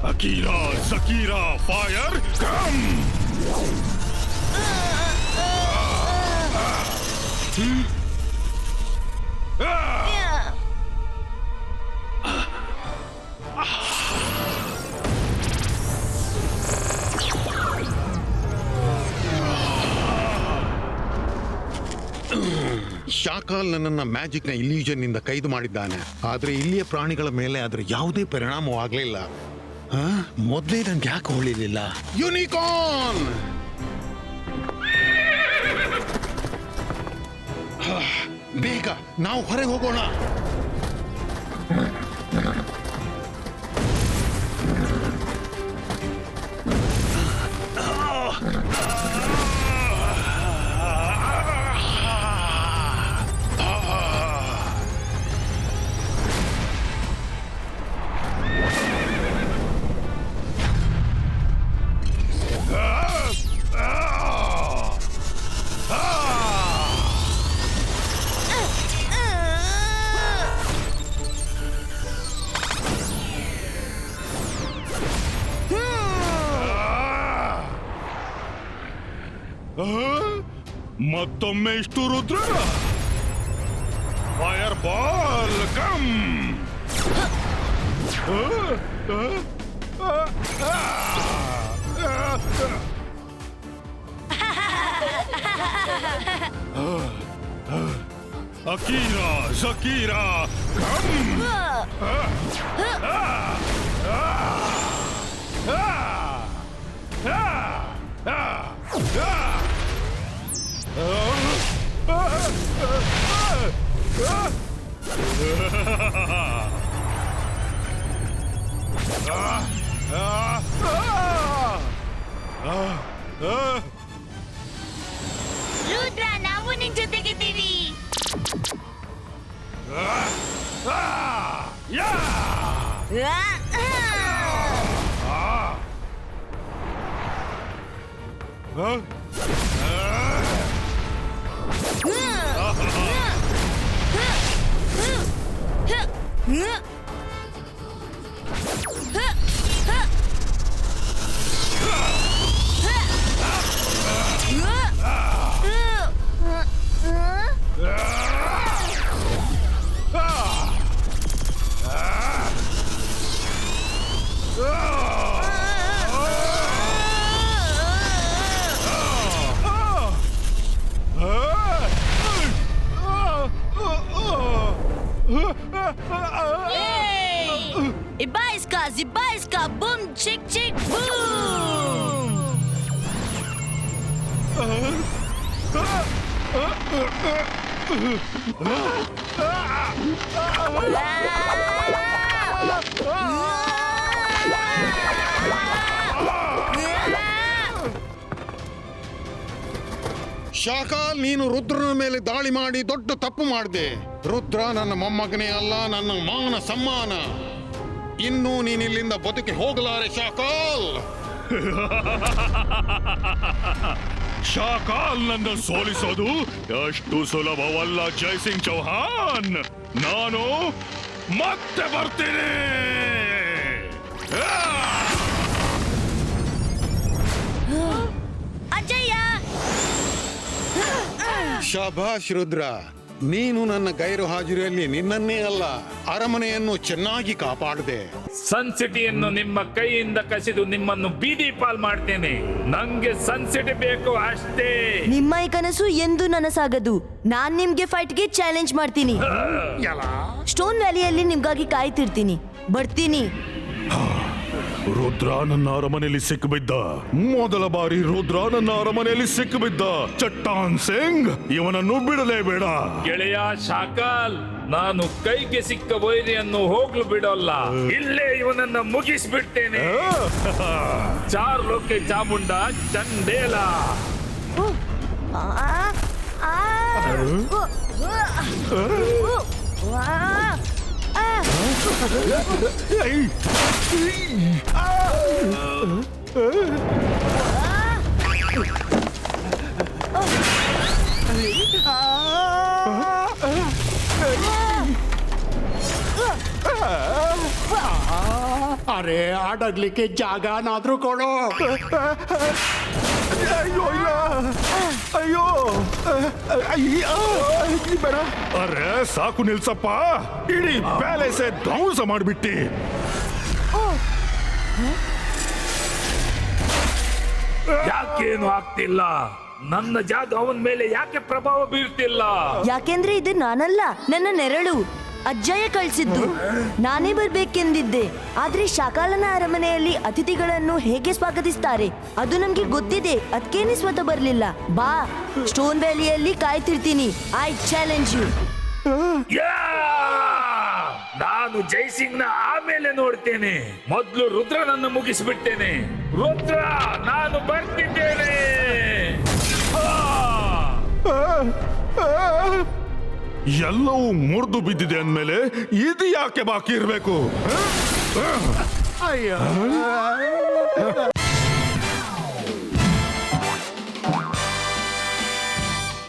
Akira, Zakira, fire, come! ಶಾಕಾಲ್ ನನ್ನನ್ನ magic ನ illusion ನಿಂದ ಕೈದು ಮಾಡಿದ್ದಾನೆ, ಆದ್ರೆ ಇಲ್ಲಿಯ ಪ್ರಾಣಿಗಳ ಮೇಲೆ ಅದರ ಯಾವುದೇ ಪರಿಣಾಮವಾಗಲಿಲ್ಲ. ಮೊದಲೇ ನನ್ಗೆ ಯಾಕೆ ಹೊಳಿಲಿಲ್ಲ? ಯೂನಿಕಾರ್ನ್! ಬೇಗ ನಾವು ಹೊರಗೆ ಹೋಗೋಣ. ಮತ್ತೊಮ್ಮೆ ಇಷ್ಟು Rudra fire ball come. Akira Jakira come. Rudra, ನಾವು ನಿನ್ ಜೊತೆಗಿದ್ದೀವಿ. Ibaiska, boom, chick, chick, boom! ಶಾಕಾಲ್, ನೀನು ರುದ್ರನ ಮೇಲೆ ದಾಳಿ ಮಾಡಿ ದೊಡ್ಡ ತಪ್ಪು ಮಾಡಿದೆ. ರುದ್ರ ನನ್ನ ಮೊಮ್ಮಗನೇ ಅಲ್ಲ, ನನ್ನ ಮಾನ ಸಮ್ಮಾನ. ಇನ್ನೂ ನೀನಿಲ್ಲಿಂದ ಬದುಕಿ ಹೋಗಲಾರೆ ಶಾಕಾಲ್. ಶಾಕಾಲ್ ನನ್ನ ಸೋಲಿಸೋದು ಅಷ್ಟು ಸುಲಭವಲ್ಲ ಜೈಸಿಂಗ್ ಚೌಹಾನ್. ನಾನು ಮತ್ತೆ ಬರ್ತೀನಿ. ಅಜಯ್ಯ! ಶಾಬಾಷ್ ರುದ್ರ, ನೀನು ನನ್ನ ಗೈರು ಹಾಜರಿಯಲ್ಲಿ ನಿನ್ನನ್ನೇ ಅಲ್ಲ, ಅರಮನೆಯನ್ನು ಚೆನ್ನಾಗಿ ಕಾಪಾಡಿದೆ. ಸನ್ ಸಿಟಿಯನ್ನು ನಿಮ್ಮ ಕೈಯಿಂದ ಕಸಿದು ನಿಮ್ಮನ್ನು ಬೀದಿ ಪಾಲ್ ಮಾಡ್ತೇನೆ. ನಂಗೆ ಸನ್ ಸಿಟಿ ಬೇಕು ಅಷ್ಟೇ. ನಿಮ್ಮ ಈ ಕನಸು ಎಂದು ನನಸಾಗದು. ನಾನ್ ನಿಮ್ಗೆ ಫೈಟ್ಗೆ ಚಾಲೆಂಜ್ ಮಾಡ್ತೀನಿ. ಸ್ಟೋನ್ ವ್ಯಾಲಿಯಲ್ಲಿ ನಿಮ್ಗಾಗಿ ಕಾಯ್ತಿರ್ತೀನಿ. ಬರ್ತೀನಿ. ರುದ್ರ ನನ್ನ ಅರಮನೆಯಲ್ಲಿ ಸಿಕ್ಕಿಬಿದ್ದ. ಮೊದಲ ಬಾರಿ ರುದ್ರ ನನ್ನ ಅರಮನೆಯಲ್ಲಿ ಸಿಕ್ಕಿಬಿದ್ದ. ಚಟ್ಟಾನ್ ಸಿಂಗ್ ಇವನನ್ನು ಬಿಡಲೇಬೇಡ. ಗೆಳೆಯ ಶಾಕಾಲ್, ನಾನು ಕೈಗೆ ಸಿಕ್ಕ ವೈರಿಯನ್ನು ಹೋಗ್ಲು ಬಿಡೋಲ್ಲ. ಇಲ್ಲೇ ಇವನನ್ನ ಮುಗಿಸ್ಬಿಡ್ತೇನೆ. ಚಾರ್ಲೋಕೆ ಚಾಮುಂಡ ಚಂಡೇಲ. ಅರೆ ಅಡಗ್ಲಿಕ್ಕೆ ಜಾಗನಾದ್ರೂ ಕೊಡು. ಅಯ್ಯೋ ಇಲ್ಲ ಅಯ್ಯೋ ಅಯ್ಯೋ ಬೇಡ. ಅರೆ ಸಾಕು ನಿಲ್ಸಪ್ಪ, ಇಡೀ ಪ್ಯಾಲೇಸೇ ಧ್ವಂಸ ಮಾಡಿಬಿಟ್ಟಿ. ಯಾಕೇನು ಆಗ್ತಿಲ್ಲ? ನನ್ನ ಜಾದು ಅವನ ಮೇಲೆ ಯಾಕೆ ಪ್ರಭಾವ ಬೀರ್ತಿಲ್ಲ? ಯಾಕೆಂದ್ರೆ ಇದು ನಾನಲ್ಲ, ನನ್ನ ನೆರಳು. ಅಜ್ಜಯ್ಯ ಕಳ್ಸಿದ್ದು. ನಾನೇ ಬರ್ಬೇಕೆಂದಿದ್ದೆ, ಆದ್ರೆ ಶಾಕಾಲನ ಅರಮನೆಯಲ್ಲಿ ಅತಿಥಿಗಳನ್ನು ಹೇಗೆ ಸ್ವಾಗತಿಸ್ತಾರೆ ಅದು ನಮ್ಗೆ ಗೊತ್ತಿದೆ. ಅದಕ್ಕೇನೆ ಸ್ವತಃ ಬರ್ಲಿಲ್ಲ. ಬಾ, ಸ್ಟೋನ್ ವ್ಯಾಲಿಯಲ್ಲಿ ಕಾಯ್ತಿರ್ತೀನಿ. I challenge you. ಯಾ! ನಾನು ಜೈಸಿಂಗ್ ನ ಆಮೇಲೆ ನೋಡ್ತೇನೆ. ಮೊದ್ಲು ರುದ್ರನನ್ನು ಮುಗಿಸ್ಬಿಡ್ತೇನೆ. ರುದ್ರ, ನಾನು ಬರ್ತಿದ್ದೇನೆ. ಎಲ್ಲವೂ ಮುರಿದು ಬಿದ್ದಿದೆ ಅಂದ್ಮೇಲೆ ಇದು ಯಾಕೆ ಬಾಕಿ ಇರಬೇಕು? ಅಯ್ಯೋ